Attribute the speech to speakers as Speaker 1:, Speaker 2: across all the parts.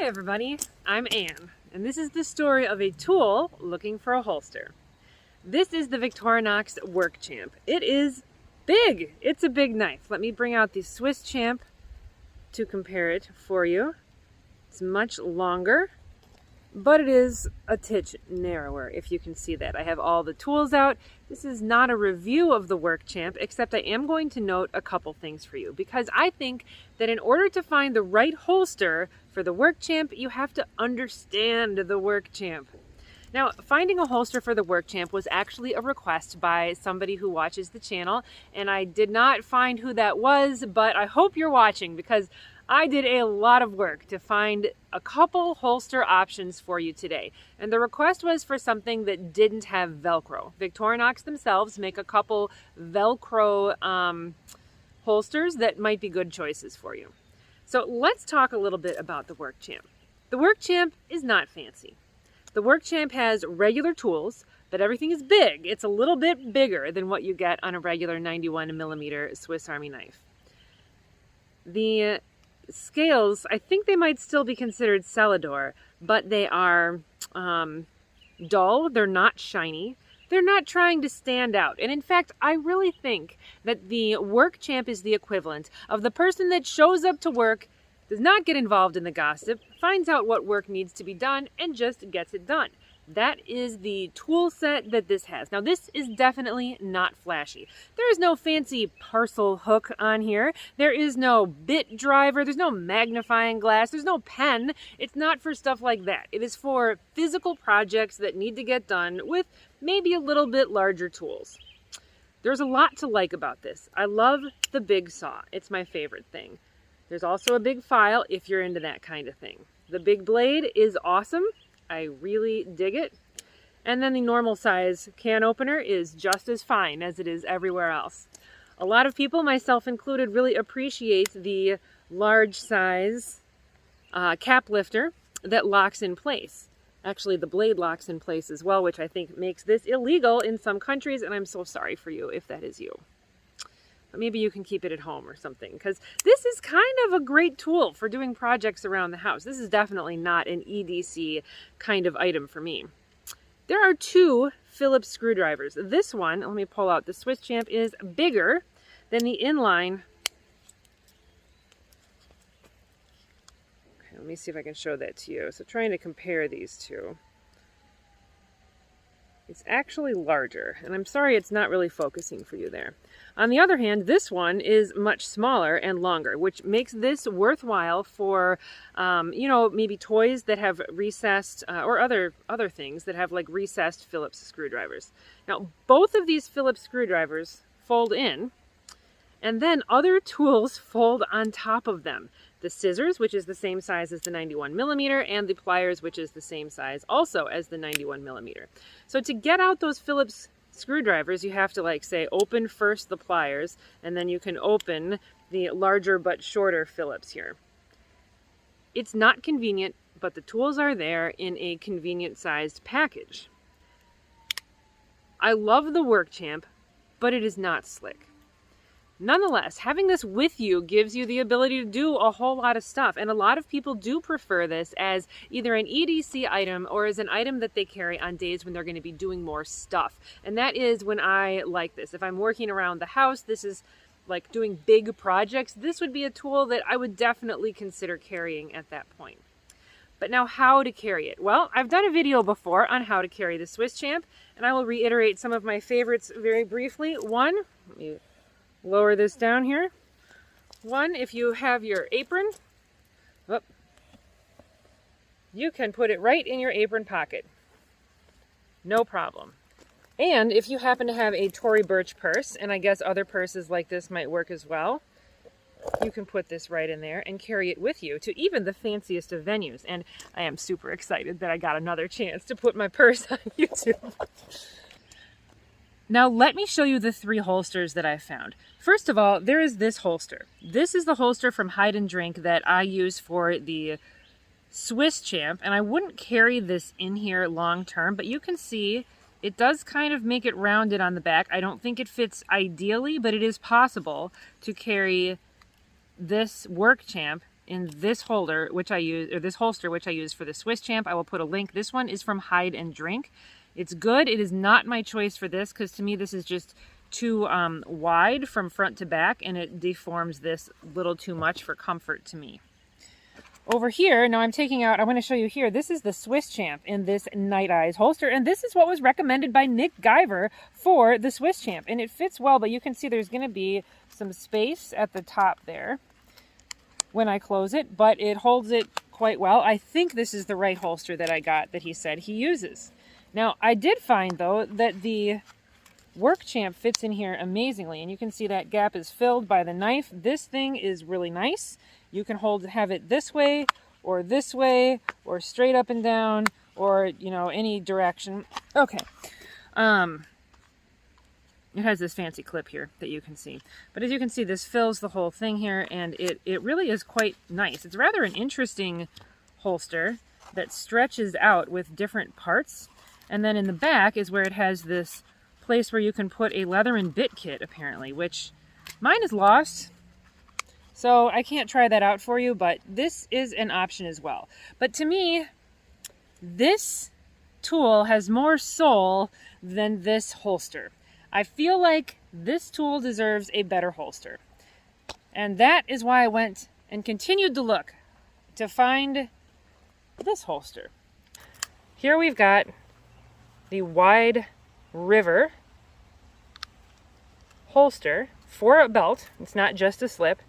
Speaker 1: Hi everybody, I'm Anne, and this is the story of a tool looking for a holster. This is the Victorinox Workchamp. It is big. It's a big knife. Let me bring out the Swiss Champ to compare it for you. It's much longer, but it is a titch narrower, if you can see that. I have all the tools out. This is not a review of the Workchamp, except I am going to note a couple things for you, because I think that in order to find the right holster for the Workchamp, you have to understand the Workchamp. Now, finding a holster for the Workchamp was actually a request by somebody who watches the channel, and I did not find who that was, but I hope you're watching, because I did a lot of work to find a couple holster options for you today. And the request was for something that didn't have Velcro. Victorinox themselves make a couple Velcro holsters that might be good choices for you. So let's talk a little bit about the Workchamp. The Workchamp is not fancy. The Workchamp has regular tools, but everything is big. It's a little bit bigger than what you get on a regular 91mm Swiss Army knife. The scales, I think they might still be considered Celador, but they are dull. They're not shiny. They're not trying to stand out. And in fact, I really think that the Workchamp is the equivalent of the person that shows up to work, does not get involved in the gossip, finds out what work needs to be done, and just gets it done. That is the tool set that this has. Now, this is definitely not flashy. There is no fancy parcel hook on here. There is no bit driver. There's no magnifying glass. There's no pen. It's not for stuff like that. It is for physical projects that need to get done with maybe a little bit larger tools. There's a lot to like about this. I love the big saw. It's my favorite thing. There's also a big file if you're into that kind of thing. The big blade is awesome. I really dig it. And then the normal size can opener is just as fine as it is everywhere else. A lot of people, myself included, really appreciate the large size cap lifter that locks in place. Actually, the blade locks in place as well, which I think makes this illegal in some countries, and I'm so sorry for you if that is you. But maybe you can keep it at home or something, because this is kind of a great tool for doing projects around the house. This is definitely not an EDC kind of item for me. There are two Phillips screwdrivers. This one, let me pull out, the Swiss Champ is bigger than the inline. Okay, let me see if I can show that to you. So trying to compare these two. It's actually larger, and I'm sorry it's not really focusing for you there. On the other hand, this one is much smaller and longer, which makes this worthwhile for, you know, maybe toys that have recessed, or other things that have like recessed Phillips screwdrivers. Now, both of these Phillips screwdrivers fold in, and then other tools fold on top of them. The scissors, which is the same size as the 91mm, and the pliers, which is the same size also as the 91mm. So to get out those Phillips screwdrivers, you have to, like, say, open first the pliers, and then you can open the larger but shorter Phillips here. It's not convenient, but the tools are there in a convenient sized package. I love the Workchamp, but it is not slick. Nonetheless, having this with you gives you the ability to do a whole lot of stuff, and a lot of people do prefer this as either an EDC item or as an item that they carry on days when they're going to be doing more stuff. And that is when I like this. If I'm working around the house, this is like doing big projects, this would be a tool that I would definitely consider carrying at that point. But now, how to carry it? Well, I've done a video before on how to carry the Swiss Champ, and I will reiterate some of my favorites very briefly. One, let me lower this down here. One, if you have your apron, you can put it right in your apron pocket. No problem. And if you happen to have a Tory Burch purse, and I guess other purses like this might work as well, you can put this right in there and carry it with you to even the fanciest of venues. And I am super excited that I got another chance to put my purse on YouTube. Now let me show you the three holsters that I found. First of all, there is this holster. This is the holster from Hide and Drink that I use for the Swiss Champ, and I wouldn't carry this in here long term, but you can see it does kind of make it rounded on the back. I don't think it fits ideally, but it is possible to carry this Workchamp in this holder, which I use, or this holster, which I use for the Swiss Champ. I will put a link. This one is from Hide and Drink. It's good. It is not my choice for this because to me this is just too wide from front to back, and it deforms this a little too much for comfort to me. Over here, now I'm taking out, I want to show you here, this is the Swiss Champ in this Night Eyes holster, and this is what was recommended by Nick Guyver for the Swiss Champ, and it fits well, but you can see there's going to be some space at the top there when I close it, but it holds it quite well. I think this is the right holster that I got that he said he uses. Now, I did find, though, that the Workchamp fits in here amazingly, and you can see that gap is filled by the knife. This thing is really nice. You can have it this way, or straight up and down, or, you know, any direction. Okay. It has this fancy clip here that you can see. But as you can see, this fills the whole thing here, and it really is quite nice. It's rather an interesting holster that stretches out with different parts. And then in the back is where it has this place where you can put a leather and bit kit, apparently, which mine is lost. So I can't try that out for you, but this is an option as well. But to me, this tool has more soul than this holster. I feel like this tool deserves a better holster. And that is why I went and continued to look to find this holster. Here we've got the Wide River holster for a belt. It's not just a slip.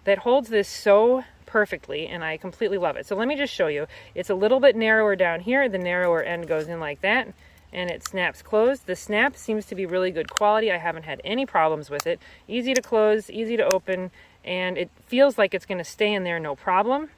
Speaker 1: That holds this so perfectly, and I completely love it. So let me just show you. It's a little bit narrower down here. The narrower end goes in like that, and it snaps closed. The snap seems to be really good quality. I haven't had any problems with it. Easy to close, easy to open, and it feels like it's going to stay in there no problem,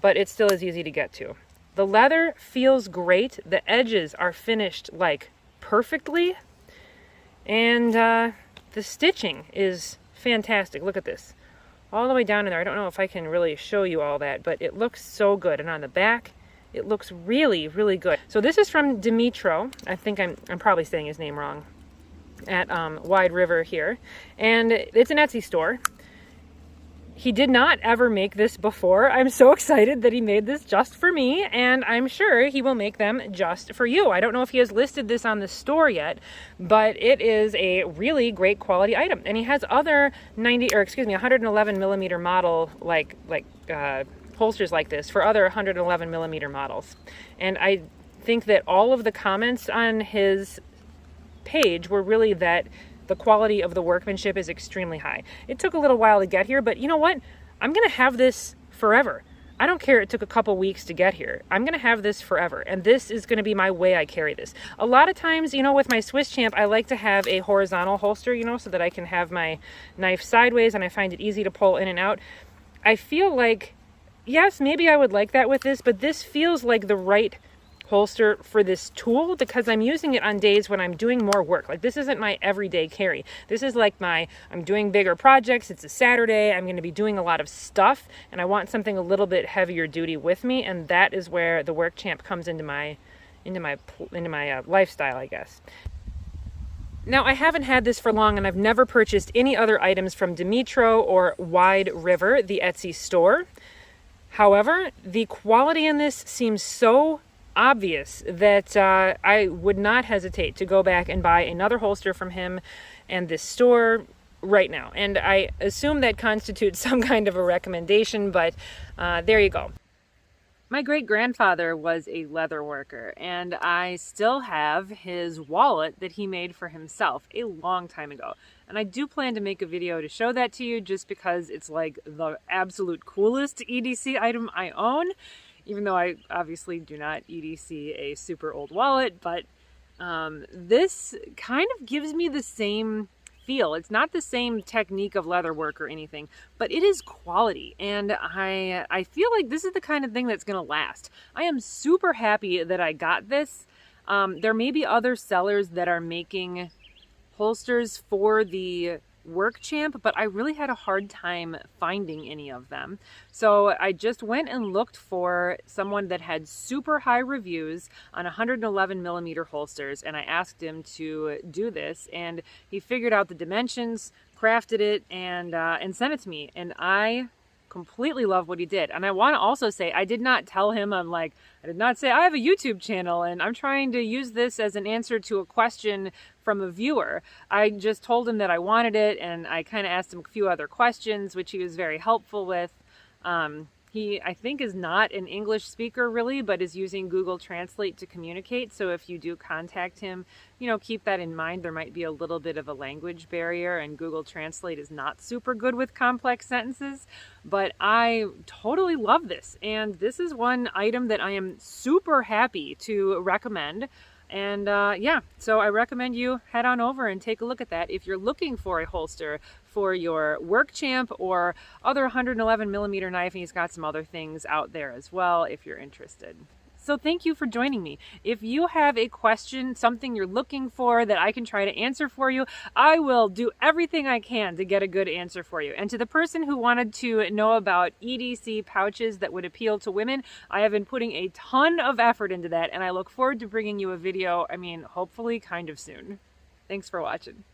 Speaker 1: but it still is easy to get to. The leather feels great. The edges are finished like perfectly, and the stitching is fantastic. Look at this. All the way down in there. I don't know if I can really show you all that, but it looks so good. And on the back, it looks really, really good. So this is from Dmytro. I think I'm probably saying his name wrong. At Wide River here. And it's an Etsy store. He did not ever make this before. I'm so excited that he made this just for me, and I'm sure he will make them just for you. I don't know if he has listed this on the store yet, but it is a really great quality item. And he has other 111 millimeter model holsters like this for other 111 millimeter models. And I think that all of the comments on his page were really that the quality of the workmanship is extremely high. It took a little while to get here, but you know what? I'm going to have this forever. I don't care it took a couple weeks to get here. I'm going to have this forever, and this is going to be my way I carry this. A lot of times, you know, with my Swiss Champ, I like to have a horizontal holster, you know, so that I can have my knife sideways, and I find it easy to pull in and out. I feel like, yes, maybe I would like that with this, but this feels like the right holster for this tool because I'm using it on days when I'm doing more work. Like, this isn't my everyday carry. This is like I'm doing bigger projects. It's a Saturday. I'm going to be doing a lot of stuff, and I want something a little bit heavier duty with me, and that is where the Workchamp comes into my lifestyle, I guess. Now, I haven't had this for long, and I've never purchased any other items from Dmytro or Wide River, the Etsy store. However, the quality in this seems so obvious that I would not hesitate to go back and buy another holster from him and this store right now. And I assume that constitutes some kind of a recommendation, but there you go. My great-grandfather was a leather worker, and I still have his wallet that he made for himself a long time ago. And I do plan to make a video to show that to you just because it's like the absolute coolest EDC item I own. Even though I obviously do not EDC a super old wallet, but this kind of gives me the same feel. It's not the same technique of leather work or anything, but it is quality, and I feel like this is the kind of thing that's going to last. I am super happy that I got this. There may be other sellers that are making holsters for the Workchamp, but I really had a hard time finding any of them. So I just went and looked for someone that had super high reviews on 111 millimeter holsters, and I asked him to do this, and he figured out the dimensions, crafted it, and sent it to me, and I completely love what he did. And I want to also say, I did not tell him, I did not say I have a YouTube channel and I'm trying to use this as an answer to a question from a viewer. I just told him that I wanted it, and I kind of asked him a few other questions, which he was very helpful with. He, I think, is not an English speaker really, but is using Google Translate to communicate. So if you do contact him, you know, keep that in mind. There might be a little bit of a language barrier, and Google Translate is not super good with complex sentences, but I totally love this. And this is one item that I am super happy to recommend. And yeah, so I recommend you head on over and take a look at that if you're looking for a holster for your Workchamp or other 111 millimeter knife. And he's got some other things out there as well if you're interested. So thank you for joining me. If you have a question, something you're looking for that I can try to answer for you, I will do everything I can to get a good answer for you. And to the person who wanted to know about EDC pouches that would appeal to women, I have been putting a ton of effort into that, and I look forward to bringing you a video, hopefully kind of soon. Thanks for watching.